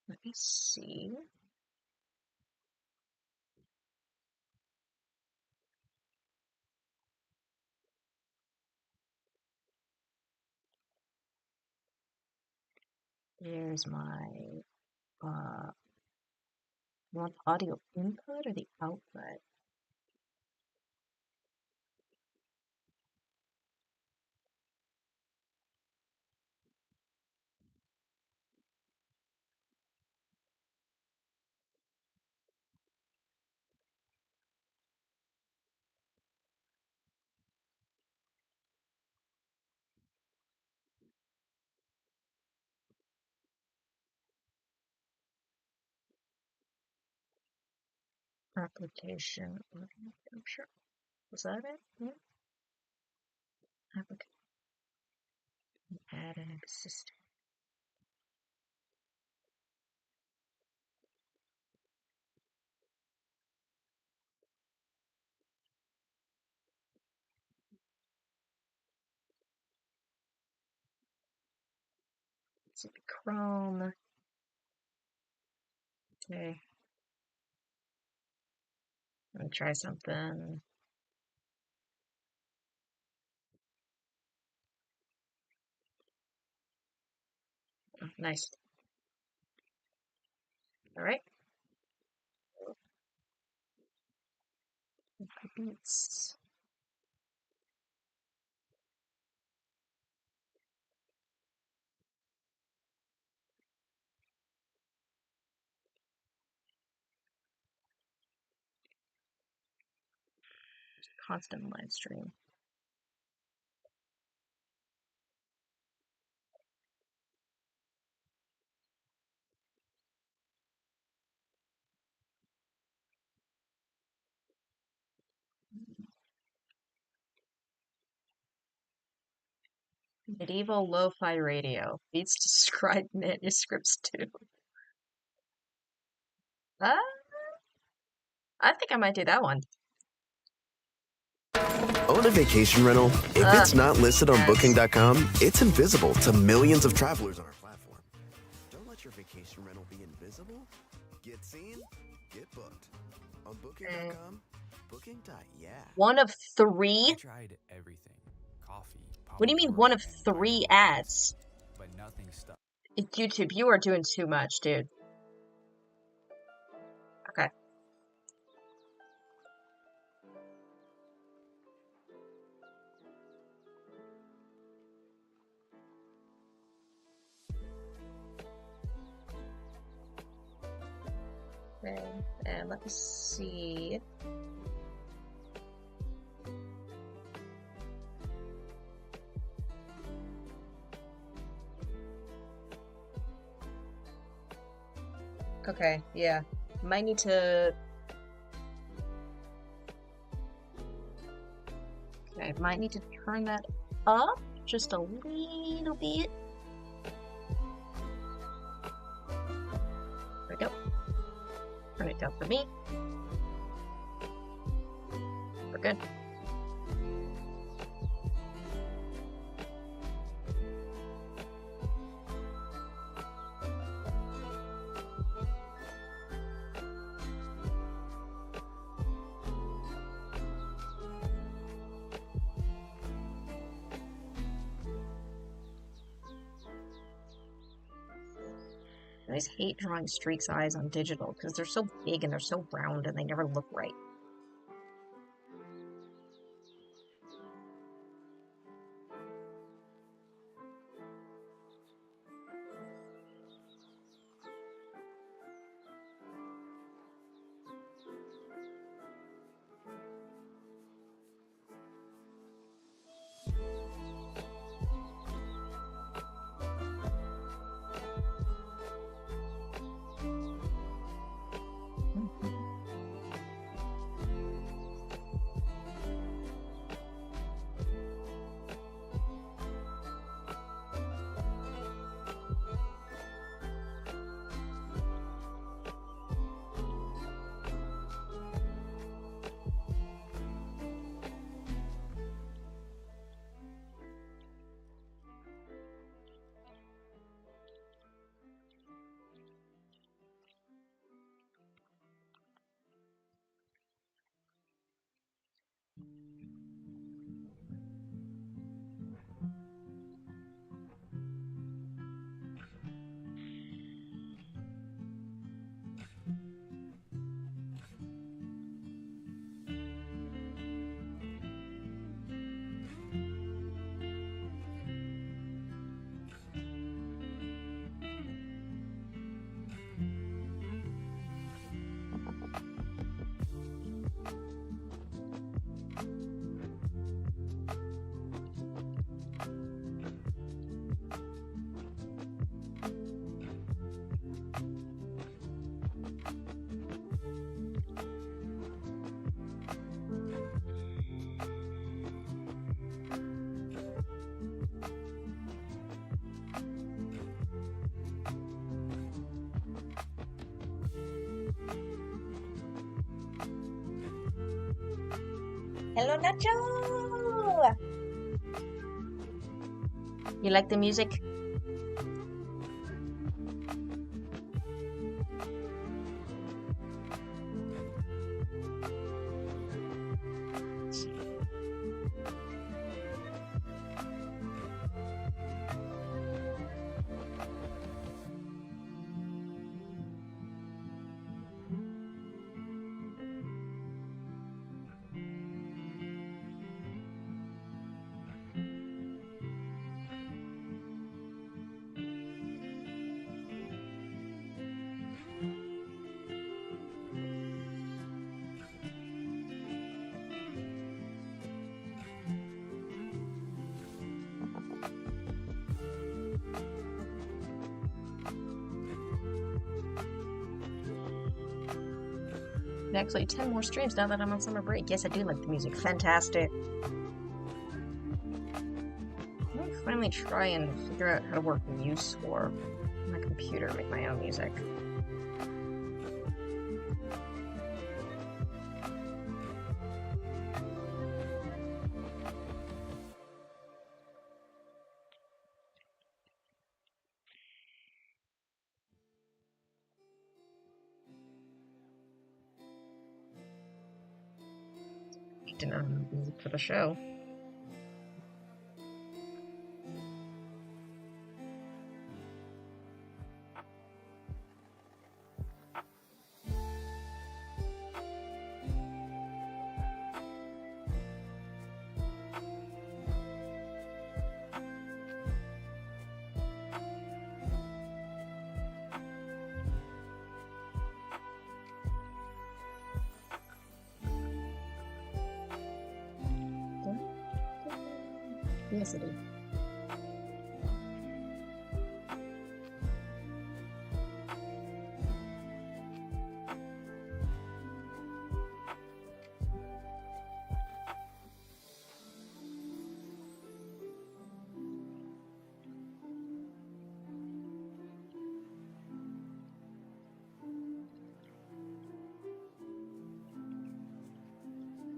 Let me see. There's my you want the audio input or the output? Application. I'm sure. Was that it? Yeah. Application. Add an existing. Let's see, Chrome. Okay. Let me try something. Oh, nice. All right. Beats. Constant live stream. Medieval lo-fi radio. Beats describe manuscripts too. Uh, I think I might do that one. Own a vacation rental? If it's not listed on Booking.com, it's invisible to millions of travelers on our platform. Don't let your vacation rental be invisible. Get seen, get booked. On Booking.com, Booking.yeah. One of three? I tried everything. Coffee. What do you mean one of three ads? But nothing stuck. YouTube, you are doing too much, dude. Okay. Okay, and let me see. Okay, yeah. Might need to... Okay, might need to turn that up just a little bit. There we go. Turn it down for me. We're good. I always hate drawing streaks eyes on digital because they're so big and they're so round and they never look right. Hello, Nacho! You like the music? Actually, 10 more streams now that I'm on summer break. Yes, I do like the music. Fantastic. I'm gonna finally try and figure out how to work MuseScore on my computer, make my own music. Didn't know music for the show. Yes, it is.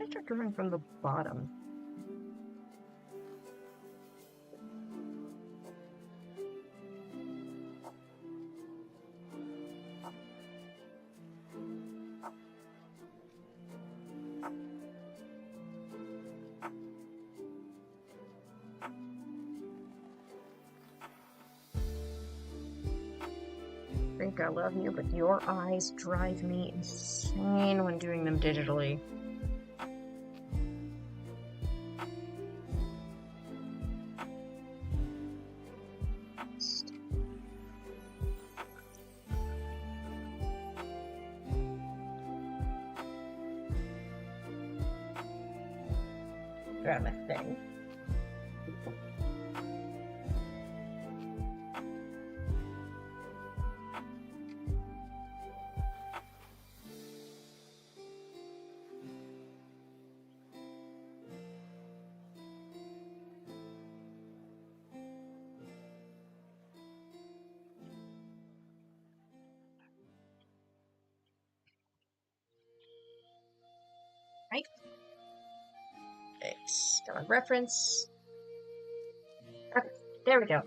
I start drawing from the bottom. I think I love you, but your eyes drive me insane when doing them digitally. Drama thing. Right? Thanks. Got a reference. Okay, there we go.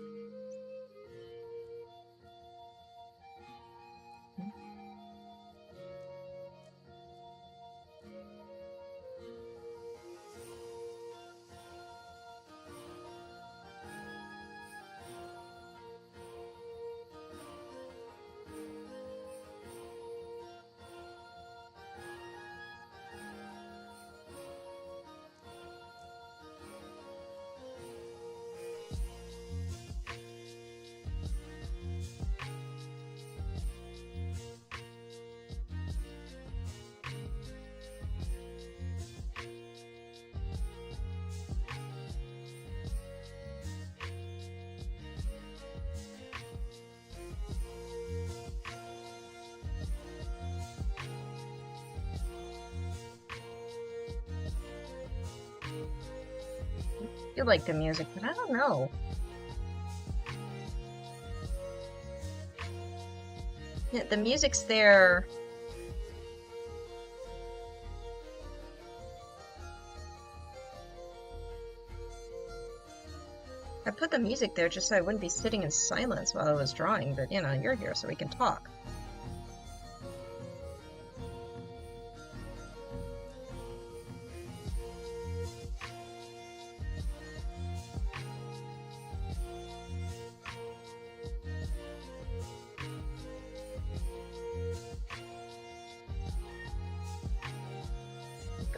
You like the music, but I don't know. Yeah, the music's there. I put the music there just so I wouldn't be sitting in silence while I was drawing, but you know, you're here so we can talk.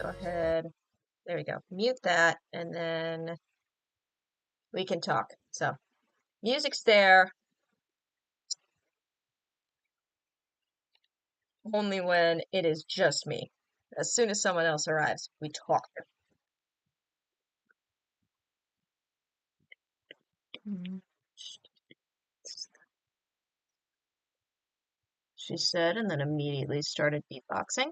Go ahead. There we go. Mute that, and then we can talk. So, music's there only when it is just me. As soon as someone else arrives, we talk. She said, and then immediately started beatboxing.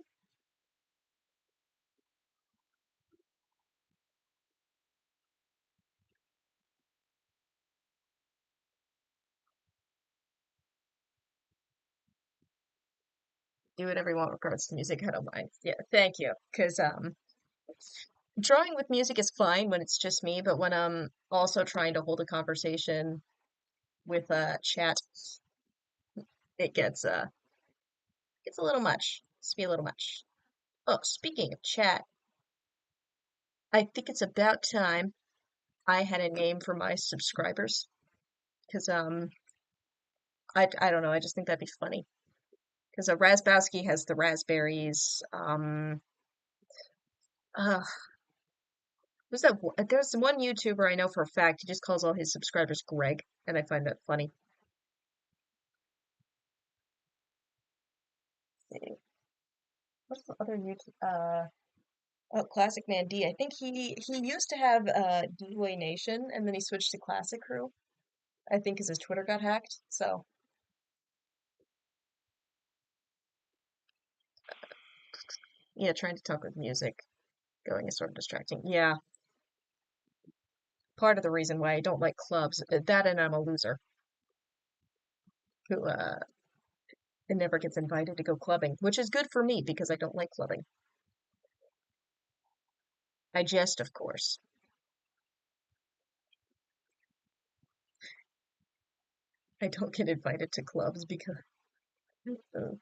Do whatever you want regards to music, I don't mind. Yeah, thank you. Because drawing with music is fine when it's just me, but when I'm also trying to hold a conversation with chat, it gets a little much. It's be a little much. Oh, speaking of chat, I think it's about time I had a name for my subscribers because I don't know, I just think that'd be funny because Razbowski has the raspberries. Uh, there's one YouTuber I know for a fact, he just calls all his subscribers Greg, and I find that funny. Let's see. What's the other YouTube? Oh, Classic Man D. I think he used to have D-Way Nation, and then he switched to Classic Crew. I think because his Twitter got hacked. So yeah, trying to talk with music going is sort of distracting. Yeah, part of the reason why I don't like clubs, that and I'm a loser who never gets invited to go clubbing, which is good for me because I don't like clubbing. I jest, of course. I don't get invited to clubs because the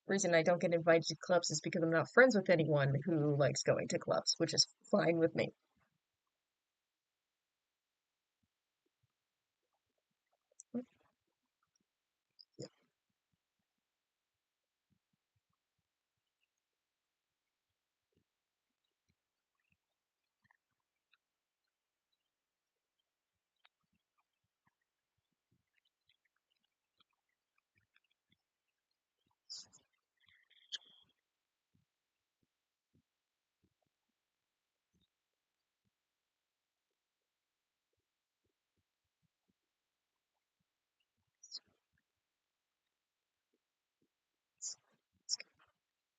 reason I don't get invited to clubs is because I'm not friends with anyone who likes going to clubs, which is fine with me.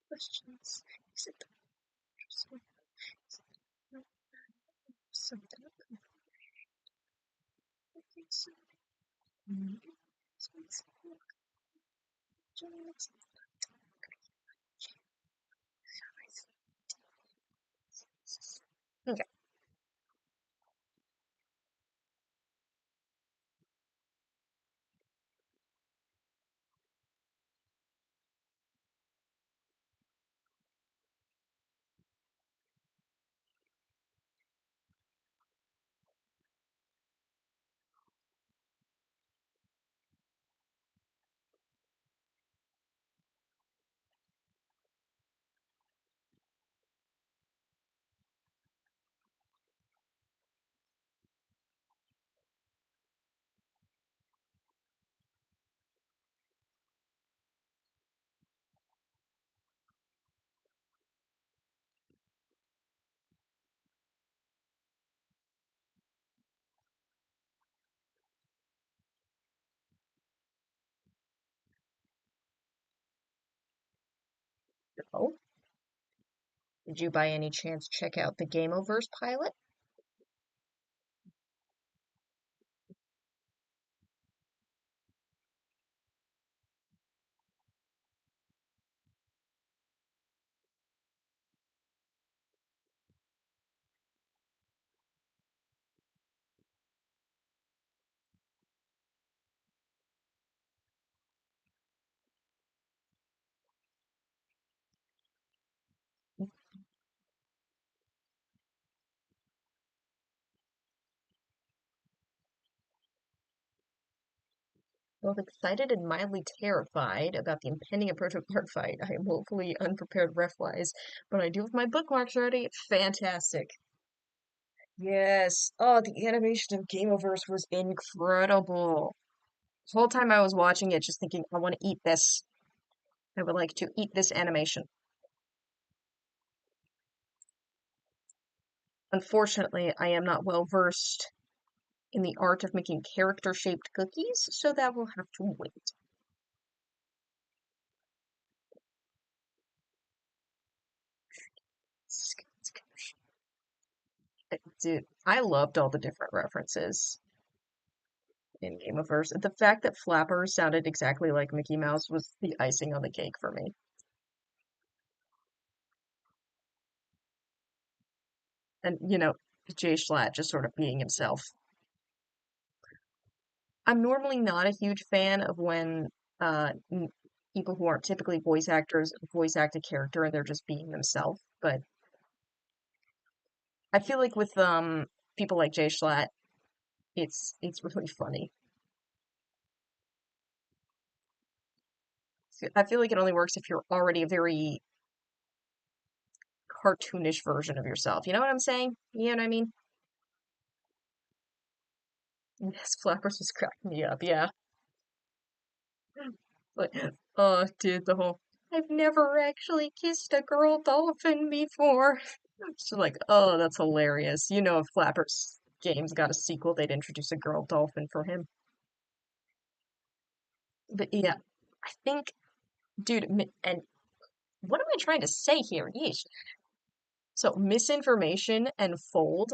Questions. Is it something? Okay. Oh, did you by any chance check out the Gameoverse pilot? Both excited and mildly terrified about the impending approach of bar fight. I am woefully unprepared ref-wise, but I do have my bookmarks ready. Fantastic. Yes. Oh, the animation of Gameoverse was incredible. The whole time I was watching it, just thinking, I want to eat this. I would like to eat this animation. Unfortunately, I am not well versed in the art of making character-shaped cookies, so that will have to wait. Dude, I loved all the different references in Game of Thrones. The fact that Flapper sounded exactly like Mickey Mouse was the icing on the cake for me. And, Jay Schlatt just sort of being himself. I'm normally not a huge fan of when people who aren't typically voice actors voice act a character and they're just being themselves. But I feel like with people like Jay Schlatt, it's really funny. I feel like it only works if you're already a very cartoonish version of yourself. You know what I'm saying? You know what I mean? Yes, Flappers was cracking me up. Yeah. Like, oh, dude, the whole I've never actually kissed a girl dolphin before. She's like, oh, that's hilarious. If Flappers Games got a sequel, they'd introduce a girl dolphin for him. But yeah, I think, dude, and what am I trying to say here? Yeesh. So, Misinformation and Fold,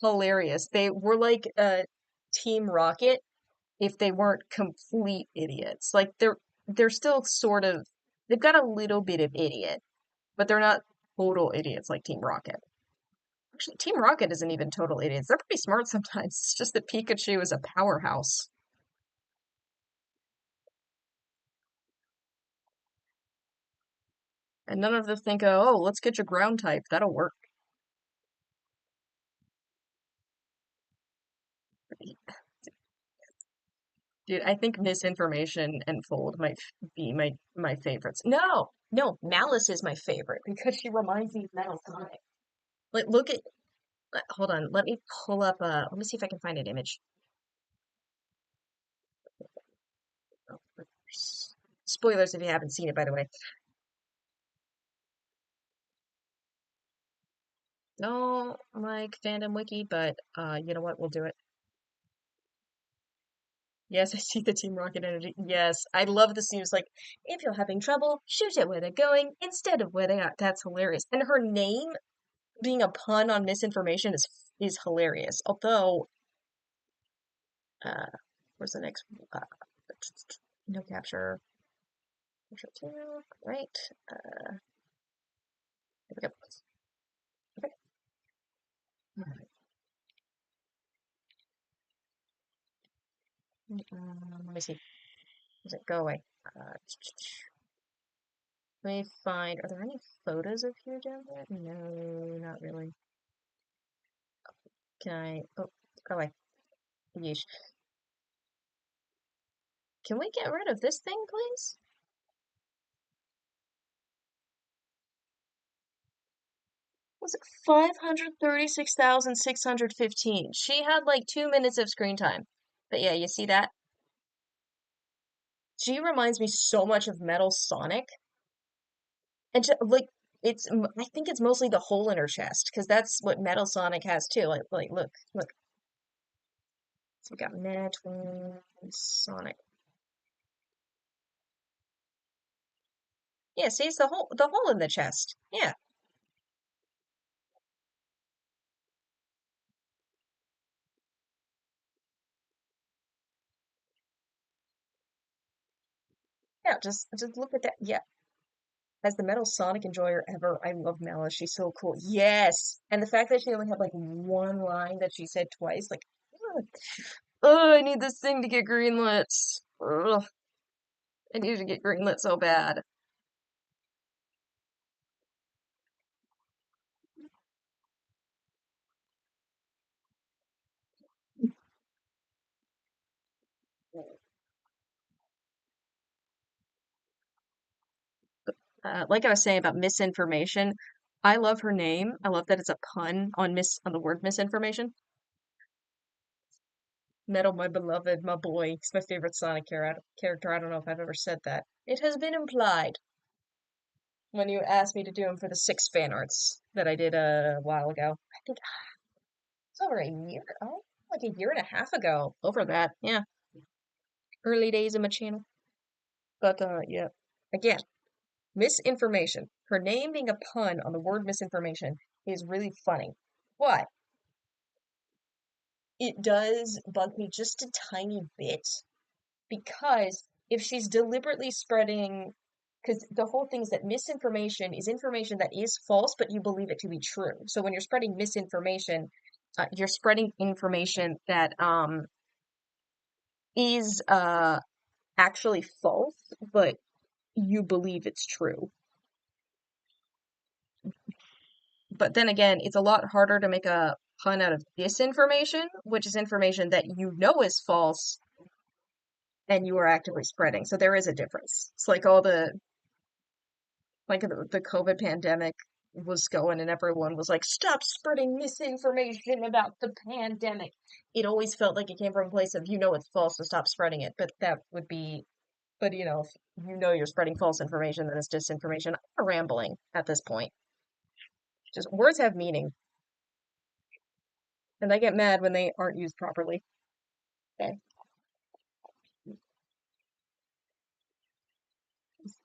hilarious. They were like Team Rocket if they weren't complete idiots. Like they're still sort of they've got a little bit of idiot, but they're not total idiots like Team Rocket. Actually, Team Rocket isn't even total idiots. They're pretty smart sometimes. It's just that Pikachu is a powerhouse. And none of them think, oh, let's get your ground type. That'll work. Dude, I think Misinformation and Fold might be my favorites. No, no, Malice is my favorite because she reminds me of Metal Sonic. Like, look at, hold on, let me pull up, let me see if I can find an image. Oh, spoilers if you haven't seen it, by the way. No, like fandom wiki, but you know what? We'll do it. Yes, I see the Team Rocket energy. Yes, I love the scene. It's like, if you're having trouble, shoot at where they're going instead of where they are. That's hilarious. And her name being a pun on Misinformation is hilarious. Although, uh, where's the next? Uh, no capture. Capture two, right? There we go. Okay. Alright. Let me see. Does it go away? Let me find. Are there any photos of you down there? No, not really. Can I? Oh, go away. Yeesh. Can we get rid of this thing, please? Was it 536,615? She had like 2 minutes of screen time. But yeah, you see that? She reminds me so much of Metal Sonic. And like, I think it's mostly the hole in her chest, because that's what Metal Sonic has too. Like, look. So we got Metal Sonic. Yeah, see, it's the hole in the chest. Yeah. Yeah, just look at that. Yeah. As the Metal Sonic enjoyer ever, I love Malice. She's so cool. Yes. And the fact that she only had like one line that she said twice, like, ugh, oh, I need this thing to get greenlit. Ugh, I need to get greenlit so bad. like I was saying about misinformation, I love her name. I love that it's a pun on on the word misinformation. Metal, my beloved, my boy. He's my favorite Sonic character. I don't know if I've ever said that. It has been implied when you asked me to do him for the 6 fan arts that I did a while ago. I think it's over a year, like a year and a half ago. Over that, yeah. Early days of my channel. But yeah. Again, misinformation. Her name being a pun on the word misinformation is really funny. But it does bug me just a tiny bit because if she's deliberately spreading, because the whole thing is that misinformation is information that is false, but you believe it to be true. So when you're spreading misinformation, you're spreading information that is actually false, but you believe it's true. But then again, it's a lot harder to make a pun out of disinformation, which is information that you know is false and you are actively spreading. So there is a difference. It's like all the COVID pandemic was going and everyone was like, stop spreading misinformation about the pandemic. It always felt like it came from a place of, it's false, so stop spreading it. But that would be, but if you're spreading false information, then it's disinformation. I'm rambling at this point. Just words have meaning, and I get mad when they aren't used properly. Okay. Is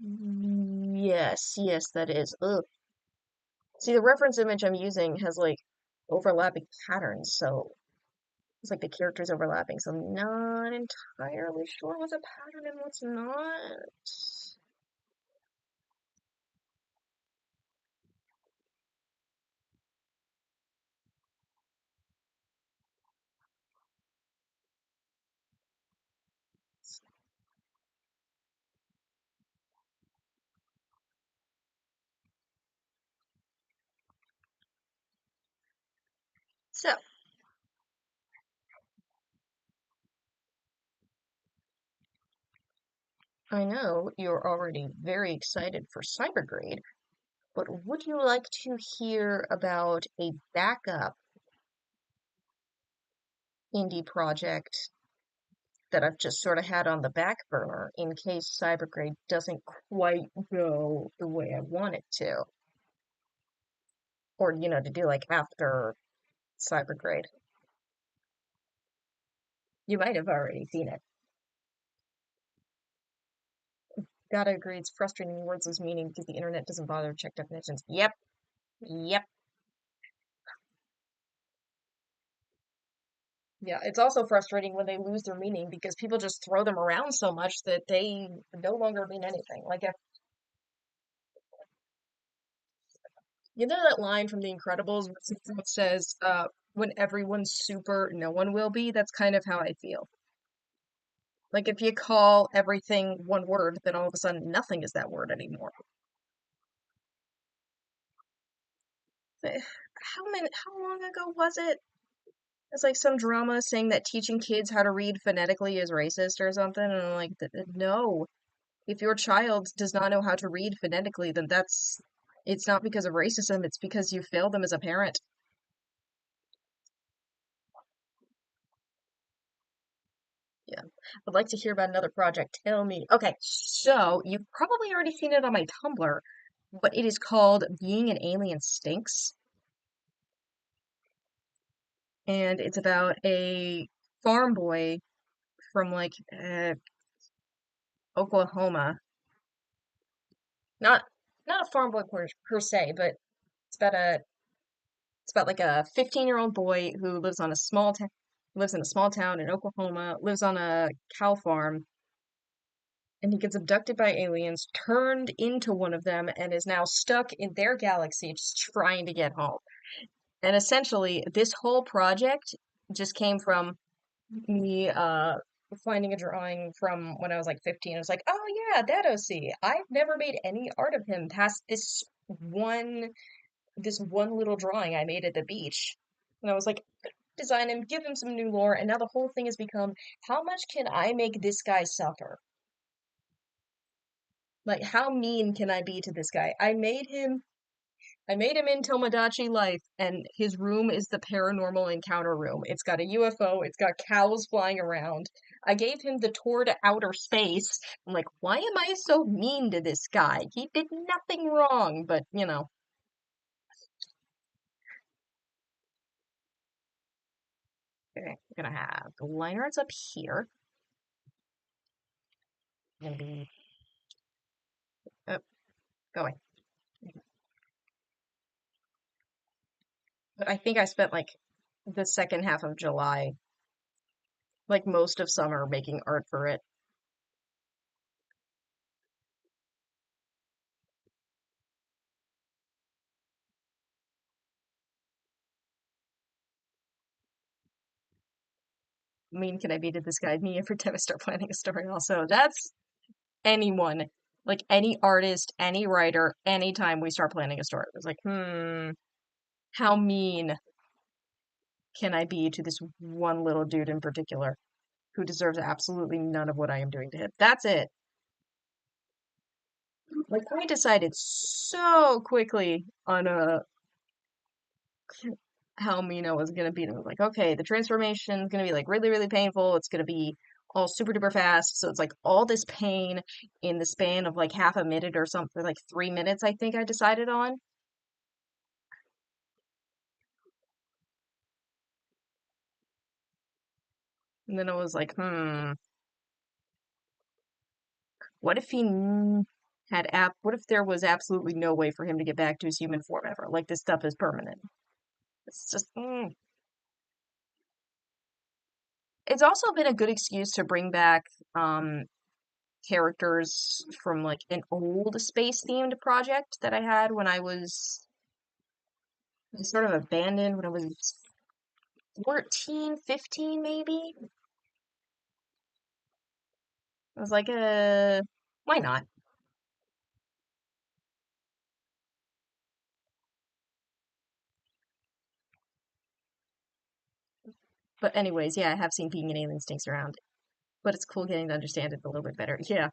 Yes, yes, that is. Ugh. See, the reference image I'm using has like overlapping patterns, so it's like the characters overlapping, so I'm not entirely sure what's a pattern and what's not. So, I know you're already very excited for Cybergrade, but would you like to hear about a backup indie project that I've just sort of had on the back burner in case Cybergrade doesn't quite go the way I want it to? Or, to do like after Cybergrade. You might have already seen it. Gotta agree, it's frustrating when words lose meaning because the internet doesn't bother to check definitions. Yep, yep. Yeah, it's also frustrating when they lose their meaning because people just throw them around so much that they no longer mean anything. Like if you know that line from The Incredibles where it says, when everyone's super, no one will be, that's kind of how I feel. Like if you call everything one word, then all of a sudden nothing is that word anymore. How long ago was it? It's like some drama saying that teaching kids how to read phonetically is racist or something, and I'm like, no. If your child does not know how to read phonetically, then it's not because of racism, it's because you failed them as a parent. Yeah. I'd like to hear about another project. Tell me. Okay, so you've probably already seen it on my Tumblr, but it is called Being an Alien Stinks, and it's about a farm boy from like Oklahoma. Not not a farm boy per se, but it's about a it's about like a 15-year-old boy who lives in a small town in Oklahoma, lives on a cow farm, and he gets abducted by aliens, turned into one of them, and is now stuck in their galaxy just trying to get home. And essentially, this whole project just came from me finding a drawing from when I was like 15. I was like, oh yeah, that OC. I've never made any art of him past one little drawing I made at the beach. And I was like, design him, give him some new lore, and now the whole thing has become, how much can I make this guy suffer? Like, how mean can I be to this guy? I made him in Tomodachi Life, and his room is the paranormal encounter room. It's got a UFO, it's got cows flying around. I gave him the tour to outer space. I'm like, why am I so mean to this guy? He did nothing wrong, but okay, I'm gonna have the liners up here. Gonna be oh, going. But I think I spent like the second half of July, like most of summer, making art for it. Mean can I be to this guy? Me every time I start planning a story. Also, that's anyone, like any artist, any writer, anytime we start planning a story. It's like, how mean can I be to this one little dude in particular who deserves absolutely none of what I am doing to him? That's it. Like I decided so quickly on how mean I was gonna be to him. Like, okay, the transformation is gonna be like really, really painful. It's gonna be all super duper fast. So it's like all this pain in the span of like half a minute or something, like 3 minutes, I think I decided on. And then I was like, what if what if there was absolutely no way for him to get back to his human form ever? Like this stuff is permanent. It's just, It's also been a good excuse to bring back, um, characters from like an old space themed project that I had when I was sort of abandoned when I was 14, 15 maybe. I was like, why not? But anyways, yeah, I have seen Being an Alien Stinks around, but it's cool getting to understand it a little bit better. Yeah.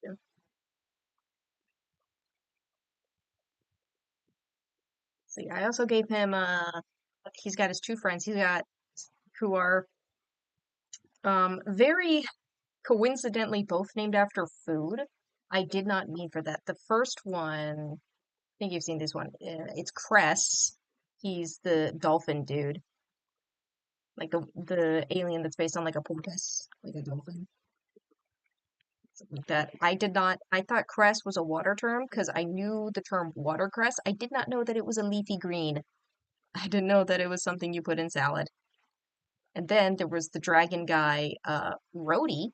Yeah. See, I also gave him he's got his two friends. He's got who are very coincidentally both named after food. I did not mean for that. The first one, I think you've seen this one. It's Cress. He's the dolphin dude, like the alien that's based on like a porpoise, like a dolphin, something like that. I did not. I thought cress was a water term because I knew the term watercress. I did not know that it was a leafy green. I didn't know that it was something you put in salad. And then there was the dragon guy, Rhodey,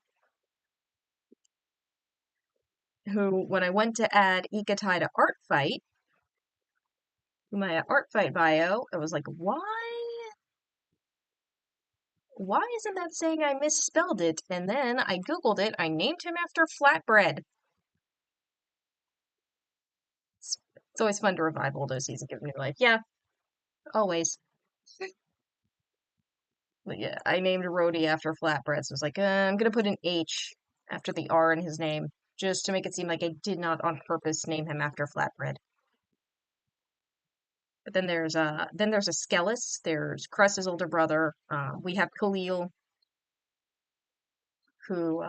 who, when I went to add Ikatai to Art Fight, my Art Fight bio, I was like, why isn't that saying I misspelled it? And then I Googled it. I named him after flatbread. It's always fun to revive old OCs and give them new life. Yeah, always. But yeah, I named Rhodey after flatbread, so I was like, I'm gonna put an H after the R in his name, just to make it seem like I did not on purpose name him after flatbread. But then there's a Skellis. There's Cress's older brother. We have Khalil, who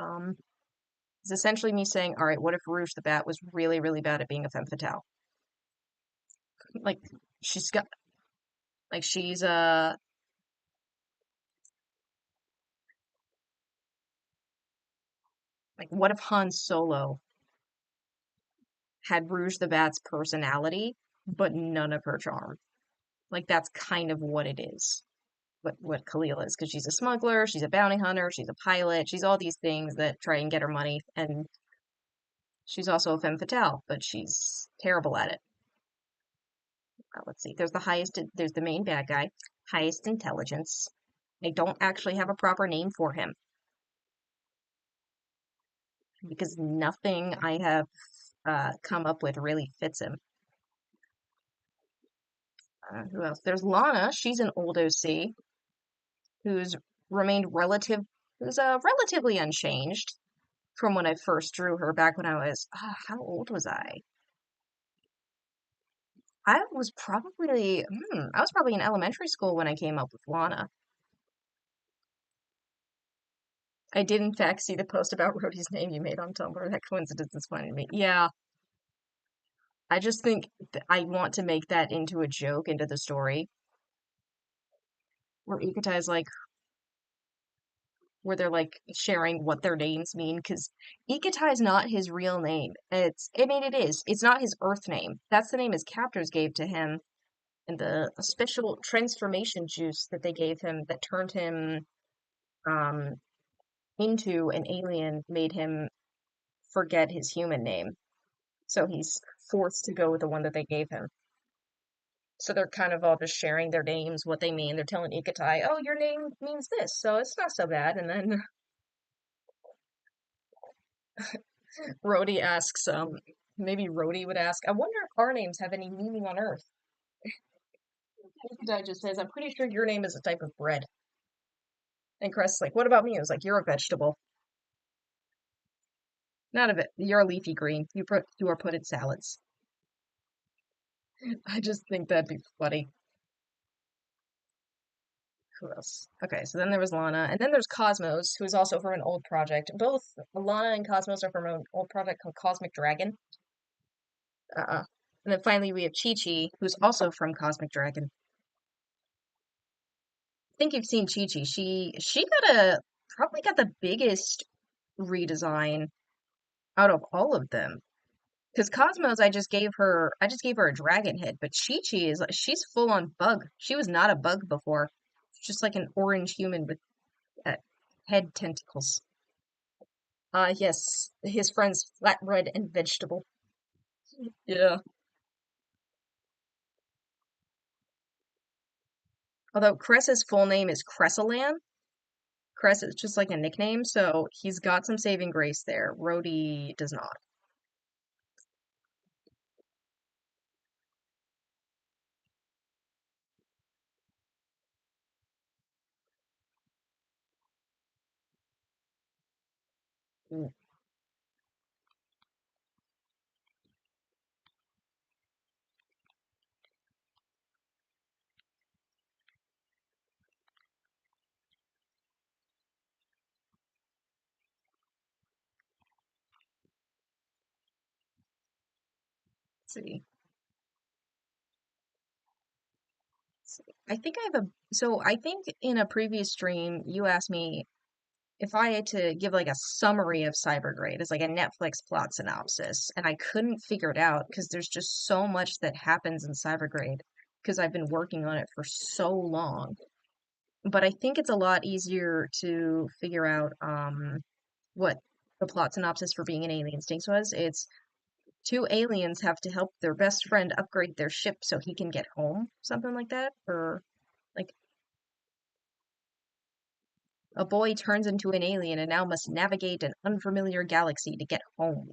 is essentially me saying, all right, what if Rouge the Bat was really, really bad at being a femme fatale? Like she's got like she's like what if Han Solo had Rouge the Bat's personality, but none of her charm? Like that's kind of what it is. What Khalil is, because she's a smuggler, she's a bounty hunter, she's a pilot, she's all these things that try and get her money, and She's also a femme fatale, but she's terrible at it. Let's see. There's the main bad guy, highest intelligence. I don't actually have a proper name for him because nothing I have come up with really fits him. Who else? There's Lana. She's an old OC who's remained relative, who's relatively unchanged from when I first drew her back when I was, how old was I? I was probably in elementary school when I came up with Lana. I did in fact see the post about Rhodey's name you made on Tumblr. That coincidence is funny to me. Yeah, I just think I want to make that into a joke into the story where Ikutai is like, where they're like sharing what their names mean because Ikutai is not his real name. I mean, it is. It's not his Earth name. That's the name his captors gave to him, and the special transformation juice that they gave him that turned him um into an alien made him forget his human name. So he's forced to go with the one that they gave him. So they're kind of all just sharing their names, what they mean. They're telling Ikutai, "Oh, your name means this, so it's not so bad." And then Rhodey asks, maybe Rhodey would ask, "I wonder if our names have any meaning on Earth." Ikutai just says, "I'm pretty sure your name is a type of bread." And Crest's like, "What about me?" I was like, "You're a vegetable." Not a bit. You're a leafy green. You are put in salads. I just think that'd be funny. Who else? Okay, so then there was Lana, and then there's Cosmos, who is also from an old project. Both Lana and Cosmos are from an old project called Cosmic Dragon. And then finally we have Chi Chi, who's also from Cosmic Dragon. I think you've seen Chi Chi. She probably got the biggest redesign out of all of them. Because Cosmos, I just gave her a dragon head, but Chi Chi is like, she's full on bug. She was not a bug before. She's just like an orange human with uh, head tentacles. Yes, his friends Flatbread and Vegetable. Yeah. Although Cress's full name is Cresselan. Cress is just like a nickname, so he's got some saving grace there. Rhodey does not. Let's see. I think I have I think in a previous stream you asked me if I had to give like a summary of Cybergrade as like a Netflix plot synopsis, and I couldn't figure it out because there's just so much that happens in Cybergrade because I've been working on it for so long. But I think it's a lot easier to figure out what the plot synopsis for Being an Alien Stinks was. It's two aliens have to help their best friend upgrade their ship so he can get home, something like that, or like a boy turns into an alien and now must navigate an unfamiliar galaxy to get home.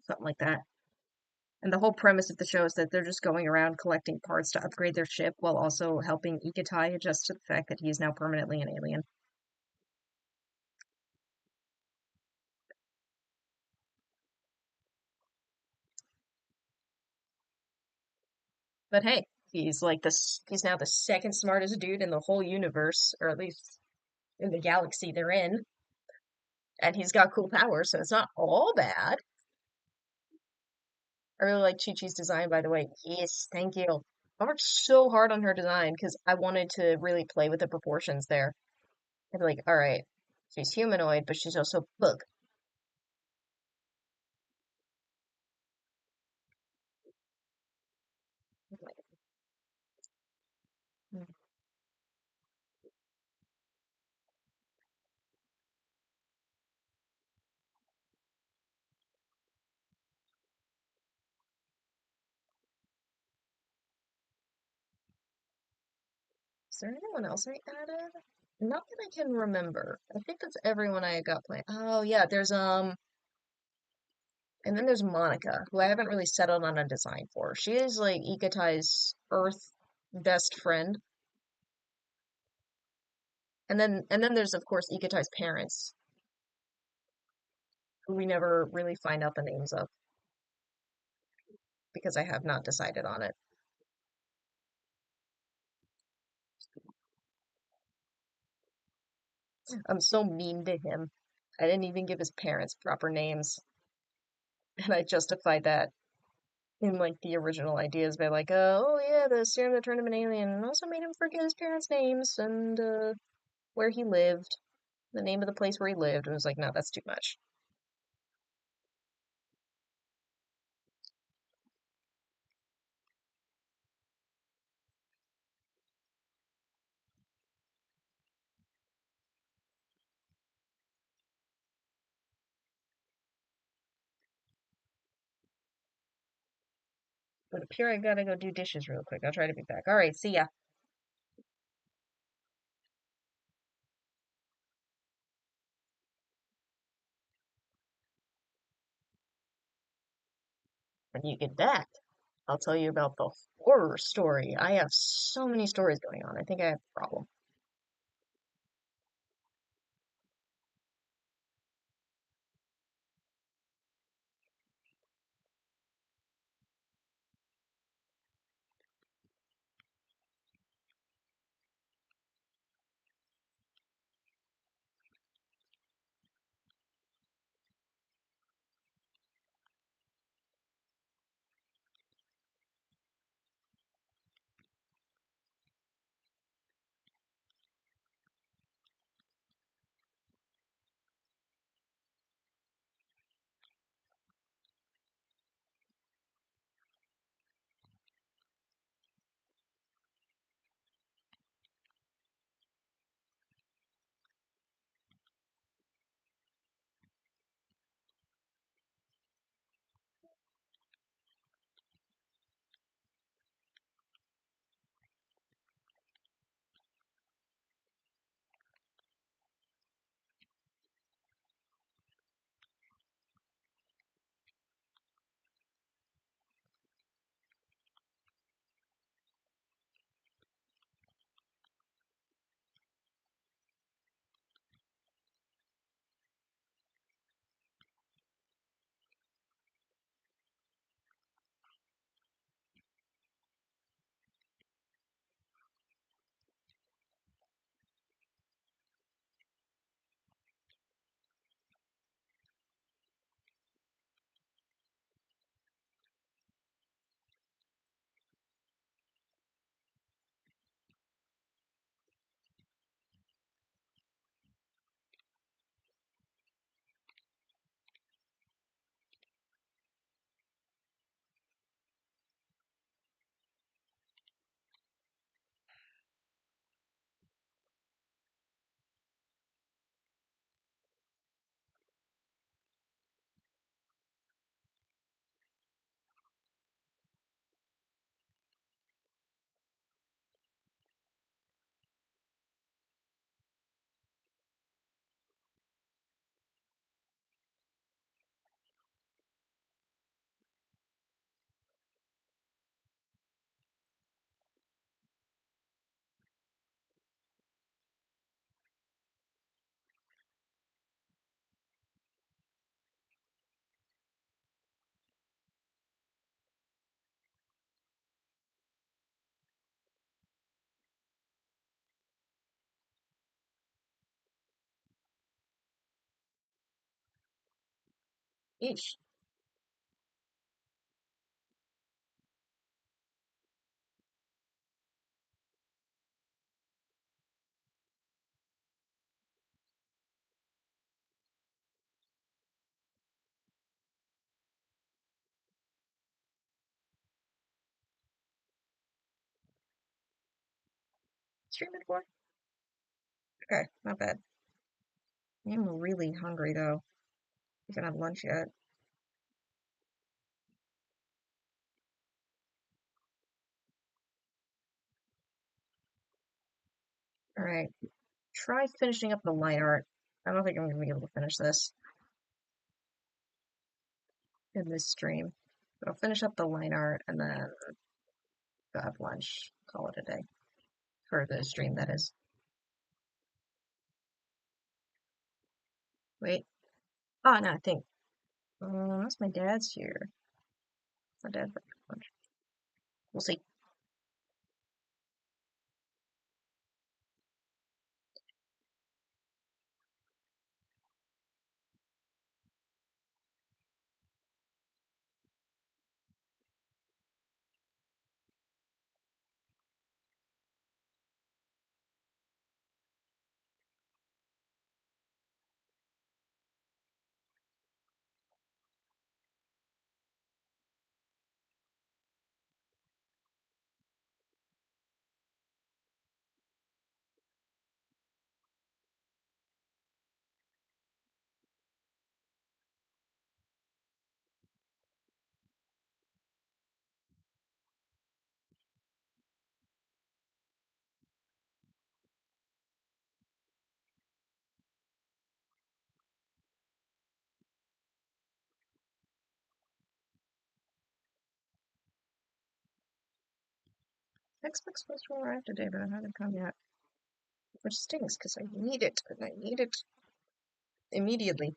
Something like that. And the whole premise of the show is that they're just going around collecting parts to upgrade their ship while also helping Ikatai adjust to the fact that he is now permanently an alien. But hey, he's now the second smartest dude in the whole universe, or at least in the galaxy they're in. And he's got cool powers, so it's not all bad. I really like Chi Chi's design, by the way. Yes, thank you. I worked so hard on her design because I wanted to really play with the proportions there. I'd be like, all right, she's humanoid, but she's also bug. there anyone else I added? Not that I can remember. I think that's everyone I got playing. Oh yeah, and then there's Monica, who I haven't really settled on a design for. She is like Ikatai's Earth best friend. And then there's of course Ikatai's parents, who we never really find out the names of because I have not decided on it. I'm so mean to him. I didn't even give his parents proper names, and I justified that in like the original ideas by like, oh yeah, the serum that turned him an alien, and also made him forget his parents' names and where he lived, the name of the place where he lived. And it was like, no, that's too much. But up here, I gotta go do dishes real quick. I'll try to be back. All right, see ya. When you get back, I'll tell you about the horror story. I have so many stories going on. I think I have a problem. Eesh. Streaming for? Okay, not bad. I'm really hungry though. I haven't had lunch yet. All right. Try finishing up the line art. I don't think I'm gonna be able to finish this in this stream. But I'll finish up the line art and then go have lunch. Call it a day. For the stream, that is. Wait. Oh, no, I think. Unless my dad's here. My dad's for lunch. We'll see. Xbox supposed to arrive today, but it hasn't come yet. Which stings, because I need it, and I need it immediately.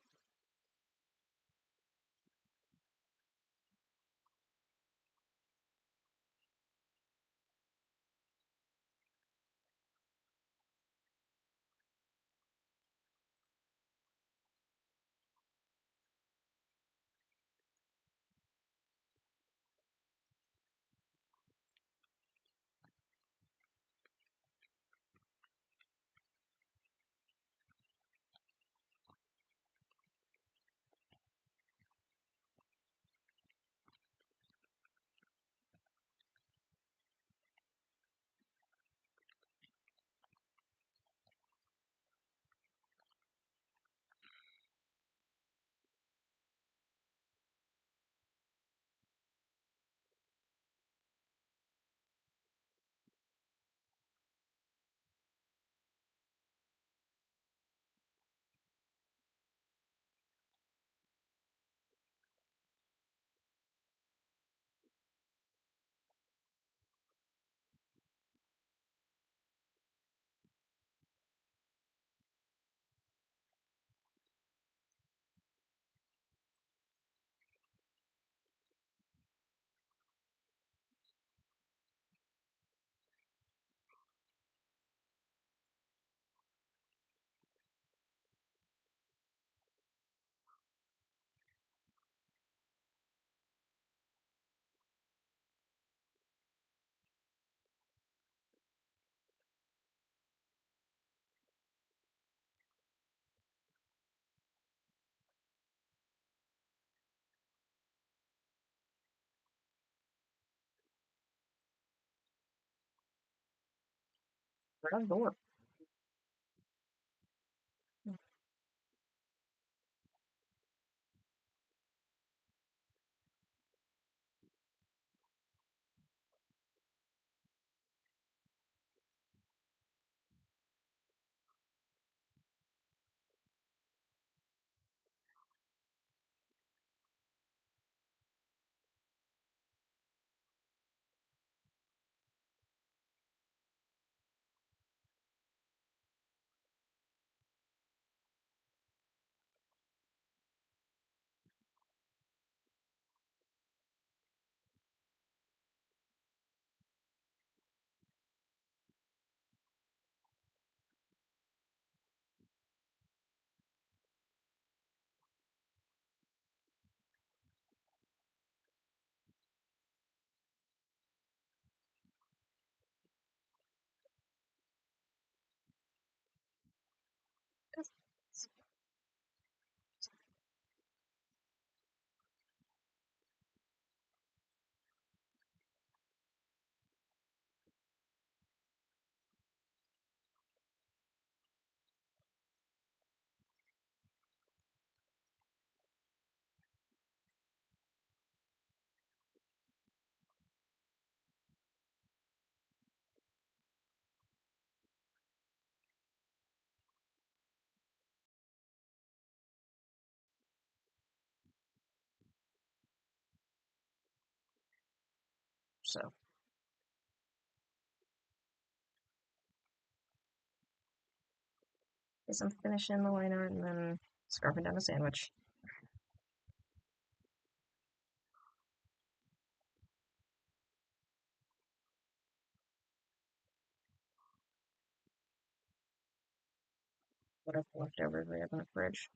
Front door. So guess I'm finishing the line art and then scarfing down a sandwich. Whatever leftovers we have in the fridge.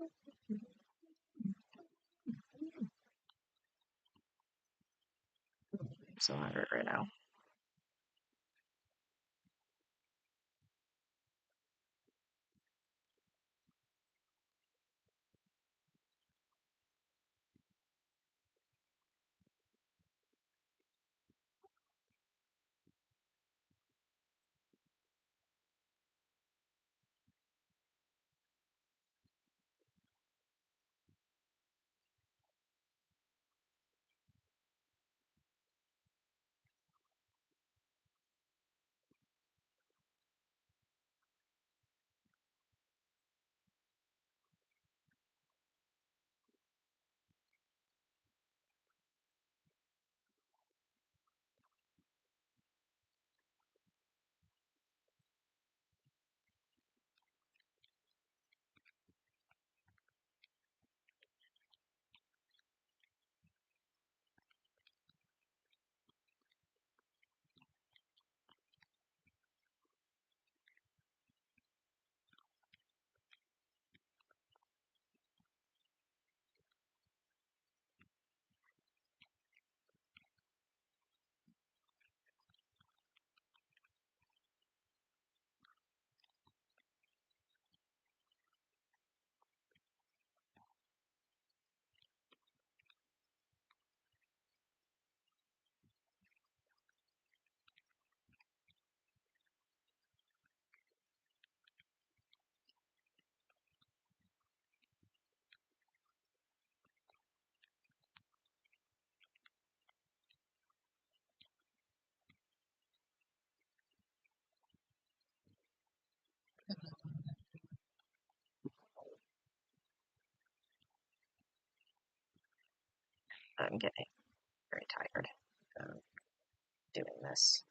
I'm so hungry right now. I'm getting very tired of doing this.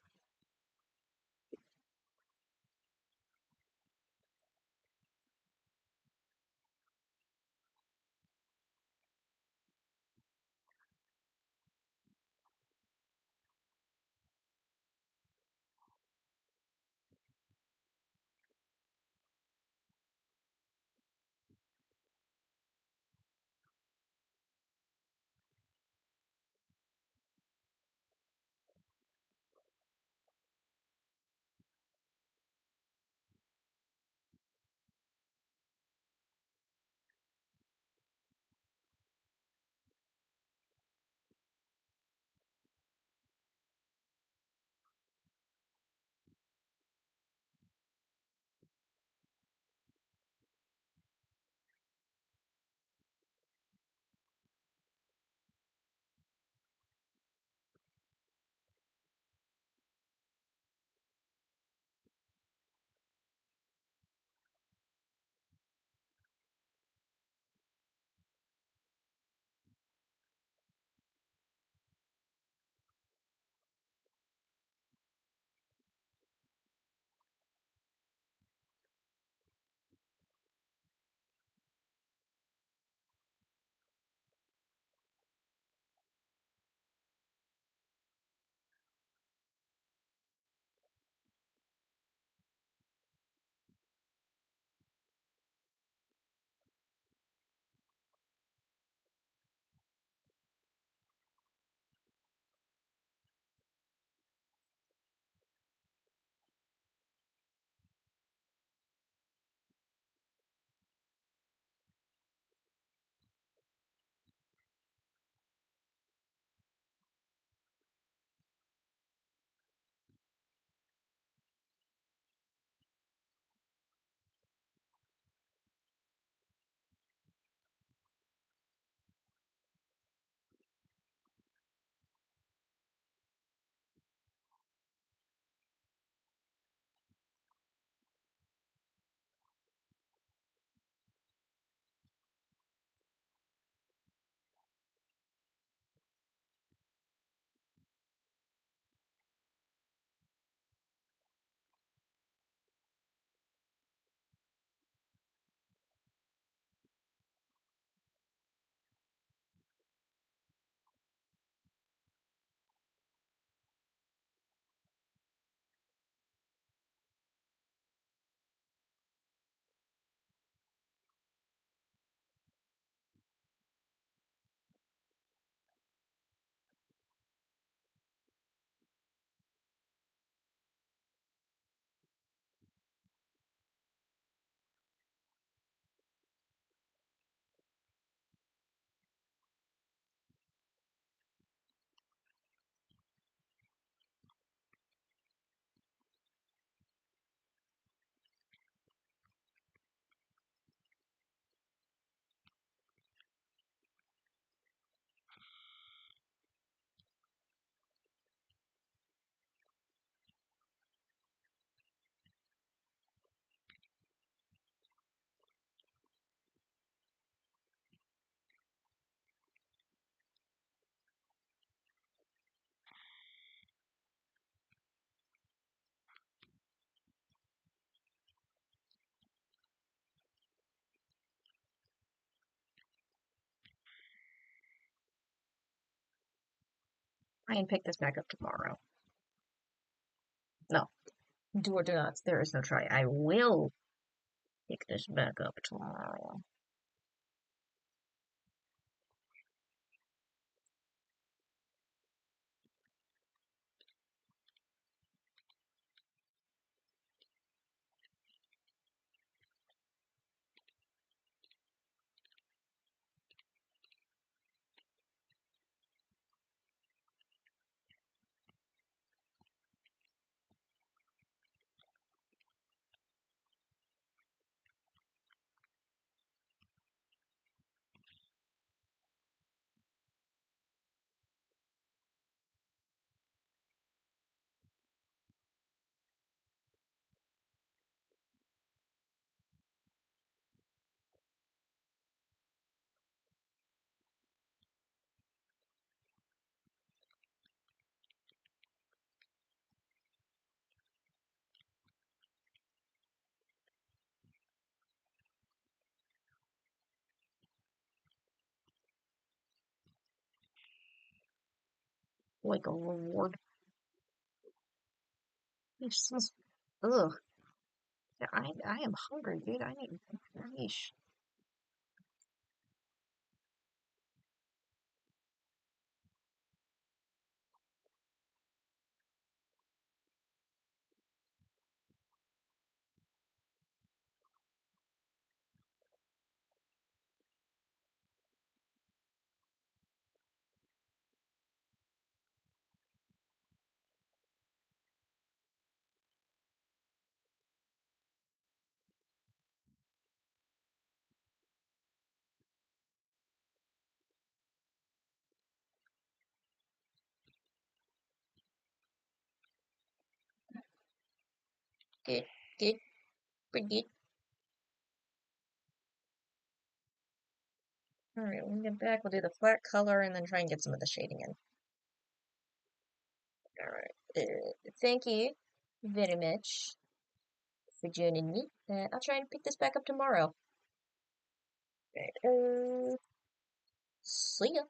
try and pick this back up tomorrow. No, do or do not. There is no try. I will pick this back up tomorrow. Like a reward. This smells. Ugh. Yeah, I am hungry, dude. I need. Yeesh. Good, good, pretty good. All right, when we get back, we'll do the flat color and then try and get some of the shading in. All right. Thank you very much for joining me. I'll try and pick this back up tomorrow. Right. See ya.